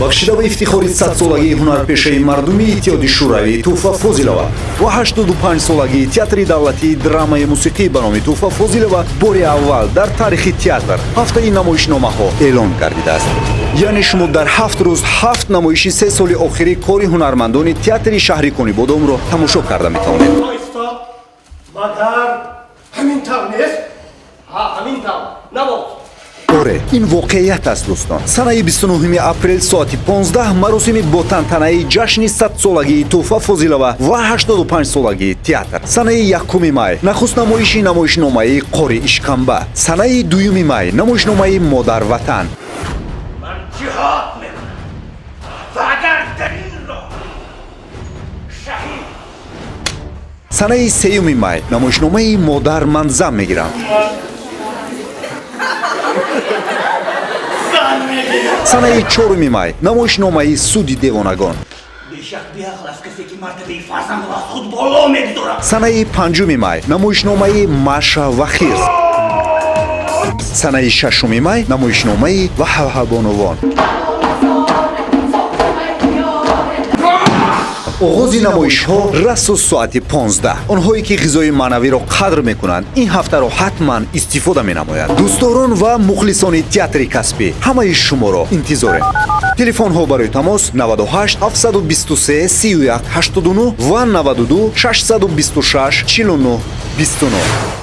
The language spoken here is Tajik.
бахшида ба ифтихори 100-солагии ҳунарпешаи мардуми иттиҳоди шӯравӣ Туҳфа Фозилова ва 85-солагии театри давлатии драмаи мусиқӣ ба номи Туҳфа Фозилова бори аввал дар таърихи театр ҳафтаи намоишномаҳо эълон гардидааст. яъне шумо дар 7 рӯз 7 намоиши 3 соли охири кори ҳунармандони театри шаҳри Кони Бодомро тамошо карда метавонед. оре ин воқеият аст дӯстон. санаи 29 апрел соати 15 маросими ботантанаи ҷашни 100-солагии Туҳфа Фозилова ва 85-солагии театр. санаи 1 май нахуст намоиши намоишномаи Қори Ишканба. санаи 2 май намоишномаи Модар Ватан. санаи 3 май намоишномаи Модар Манзам мегиранд. санаи 4 май намоишномаи Суди Девонагон. санаи 5 май намоишномаи Маша ва Хирс. санаи 6 май намоишномаи Ваҳваҳабоновон. оғози намоишҳо расу соати 15. онҳое ки ғизои маънавиро қадр мекунанд ин ҳафтаро ҳатман истифода менамоянд. дӯстдорон ва мухлисони театри каспӣ, ҳамаи шуморо интизорем. телефонҳо барои тамос 98 723 31 89 ва 92 626 49 29.